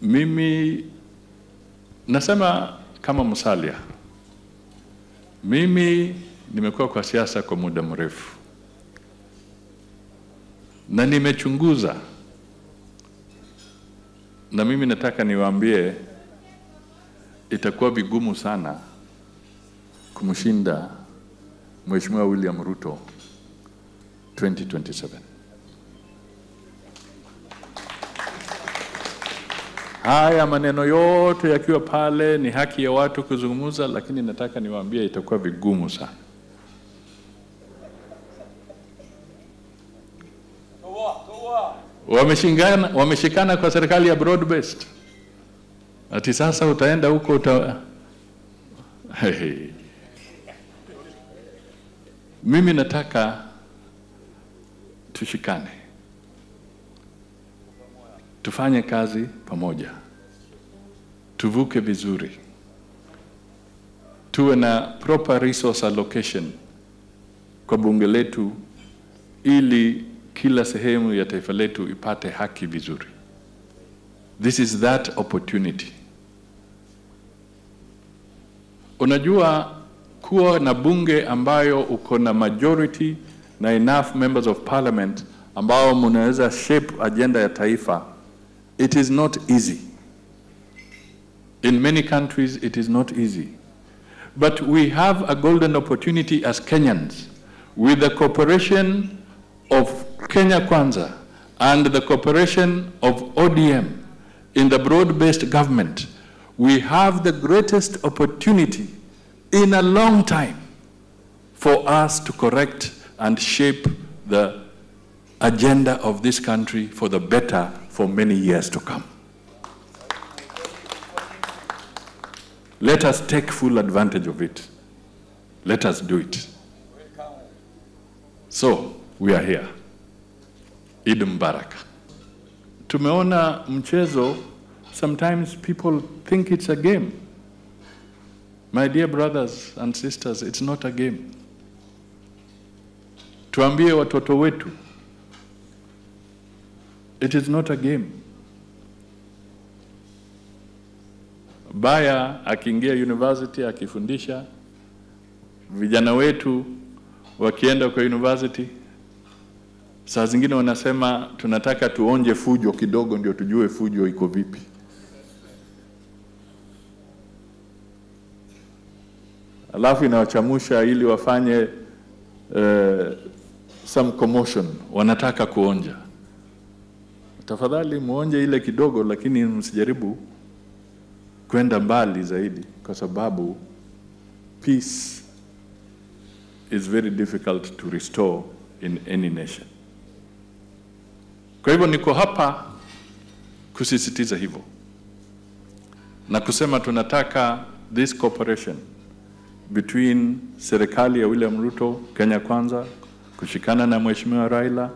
Mimi nasema kama Musalia, mimi nimekuwa kwa siasa kwa muda mrefu na nimechunguza, na mimi nataka niwaambie itakuwa vigumu sana kumshinda Mheshimiwa William Ruto 2027. Haya maneno yote yakiwa pale, ni haki ya watu kuzungumza, lakini nataka niwaambie itakuwa vigumu sana. Wameshikana kwa serikali ya broad based. Ati sasa utaenda huko Mimi nataka tushikane, tufanye kazi pamoja, tuvuke vizuri, tuwe na proper resource allocation kwa bunge letu ili kila sehemu ya taifa letu ipate haki vizuri. This is that opportunity. Unajua kuwa na bunge ambayo uko na majority na enough members of parliament ambao mnaweza shape agenda ya taifa, it is not easy. In many countries it is not easy. But we have a golden opportunity as Kenyans with the cooperation of Kenya Kwanza and the cooperation of ODM in the broad-based government. We have the greatest opportunity in a long time for us to correct and shape the agenda of this country for the better for many years to come. Let us take full advantage of it. Let us do it. So, we are here. Eid Mubarak. Tumeona mchezo, sometimes people think it's a game. My dear brothers and sisters, it's not a game. Tuambie watoto wetu, it is not a game. Baya akiingia university akifundisha, vijana wetu wakienda kwa university, saa zingine wanasema tunataka tuonje fujo kidogo ndio tujue fujo iko vipi. Alafu inawachamusha ili wafanye some commotion, wanataka kuonja. Tafadhali muonje ile kidogo, lakini msijaribu kwenda mbali zaidi, kwa sababu peace is very difficult to restore in any nation. Kwa hivyo niko hapa kusisitiza hivyo na kusema tunataka this cooperation between serikali ya William Ruto, Kenya Kwanza, kushikana na Mheshimiwa Raila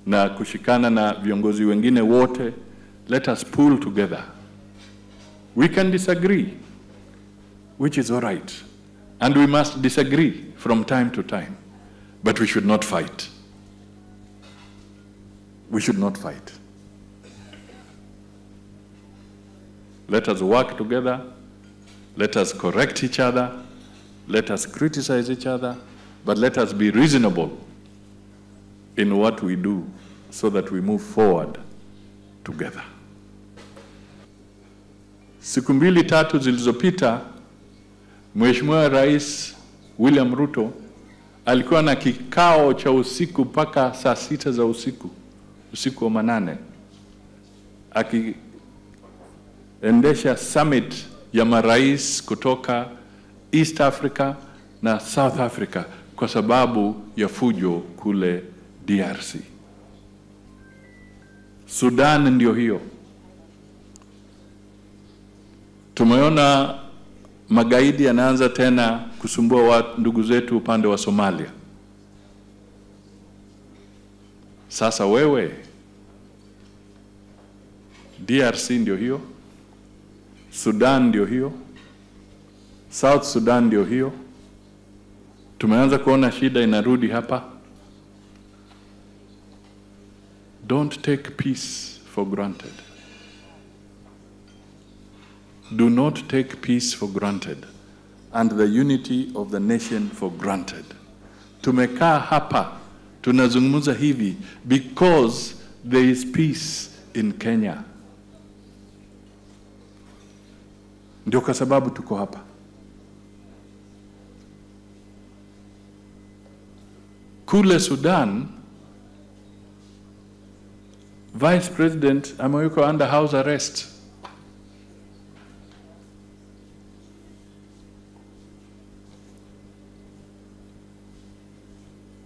na kushikana na viongozi wengine wote. Let us pull together. We can disagree, which is all right, and we must disagree from time to time, but we should not fight. We should not fight. Let us work together. Let us correct each other. Let us criticize each other, but let us be reasonable in what we do so that we move forward together. Siku mbili tatu zilizopita, Mheshimiwa Rais William Ruto alikuwa na kikao cha usiku mpaka saa 6 za usiku, usiku wa manane, akiendesha summit ya marais kutoka East Africa na South Africa kwa sababu ya fujo kule DRC. Sudan ndio hiyo. Tumeona magaidi yanaanza tena kusumbua ndugu zetu upande wa Somalia. Sasa wewe, DRC ndio hiyo, Sudan ndio hiyo, South Sudan ndio hiyo. Tumeanza kuona shida inarudi hapa. Don't take peace for granted. do not take peace for granted and the unity of the nation for granted. Tumekaa hapa, tunazungumza hivi because there is peace in Kenya. Ndio kwa sababu tuko hapa. Kule Sudan, Vice President amewekwa under house arrest.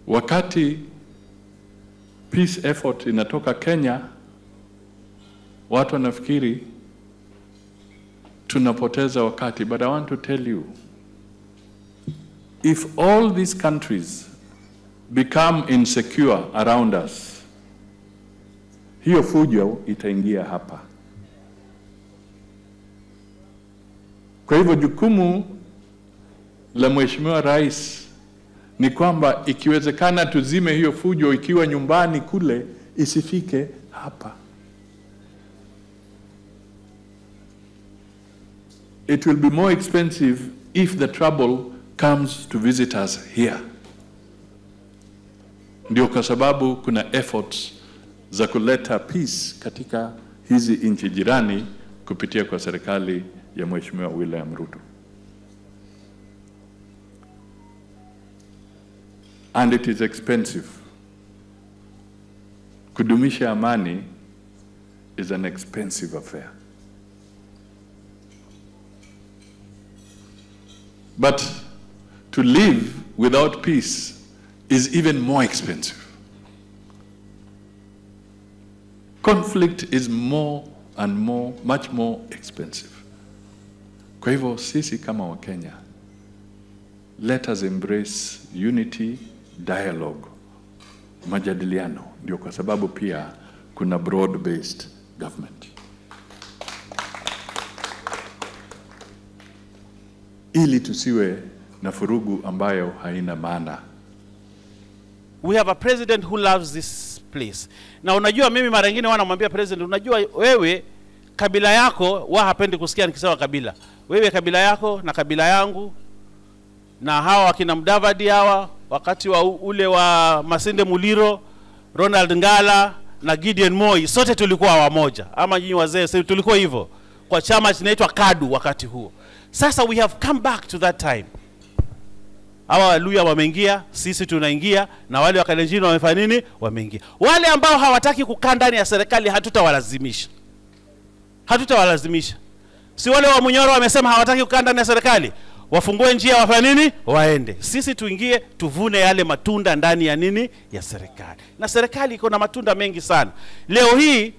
Wakati peace effort inatoka Kenya, watu wanafikiri tunapoteza wakati. But I want to tell you, if all these countries become insecure around us, hiyo fujo itaingia hapa. Kwa hivyo jukumu la Mheshimiwa Rais ni kwamba ikiwezekana tuzime hiyo fujo ikiwa nyumbani kule, isifike hapa. It will be more expensive if the trouble comes to visit us here. Ndio kwa sababu kuna efforts za kuleta peace katika hizi nchi jirani kupitia kwa serikali ya Mheshimiwa William Ruto. And it is expensive. Kudumisha amani is an expensive affair. But to live without peace is even more expensive. Conflict is more and more, much more expensive. Kwa hivyo sisi kama Wakenya, let us embrace unity, dialogue, majadiliano. Ndio kwa sababu pia kuna broad-based government. Ili tusiwe na furugu ambayo haina maana. We have a president who loves this place. Na unajua mimi mara nyingine wanamwambia president, unajua wewe kabila yako hapendi kusikia nikisema kabila. Wewe kabila yako na kabila yangu na hawa wakina Mudavadi hawa wakati wa ule wa Masinde Muliro, Ronald Ngala na Gideon Moi, sote tulikuwa wamoja. Ama nyinyi wazee tulikuwa hivyo kwa chama kinaitwa KADU wakati huo. Sasa we have come back to that time. Hawa Waluya wameingia, sisi tunaingia, na wale wa Kalenjin wamefanya nini? Wameingia. Wale ambao hawataki kukaa ndani ya serikali hatutawalazimisha. Hatutawalazimisha. Si wale wa Munyoro wamesema hawataki kukaa ndani ya serikali, wafungue njia wafanye nini? Waende. Sisi tuingie tuvune yale matunda ndani ya nini? Ya serikali. Na serikali iko na matunda mengi sana. Leo hii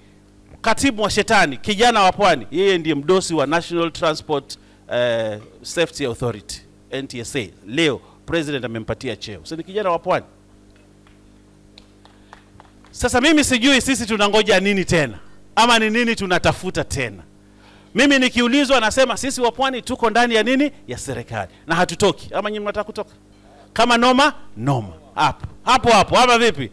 katibu wa Shetani, kijana wa Pwani, yeye ndiye mdosi wa National Transport Safety Authority, NTSA. Leo president amempatia cheo. Sasa ni kijana wa Pwani. Sasa mimi sijui sisi tunangoja nini tena, ama ni nini tunatafuta tena. Mimi nikiulizwa nasema sisi wa Pwani tuko ndani ya nini? Ya serikali. Na hatutoki. Ama nyinyi mnataka kutoka? Kama noma, noma. Hapo. Ama vipi?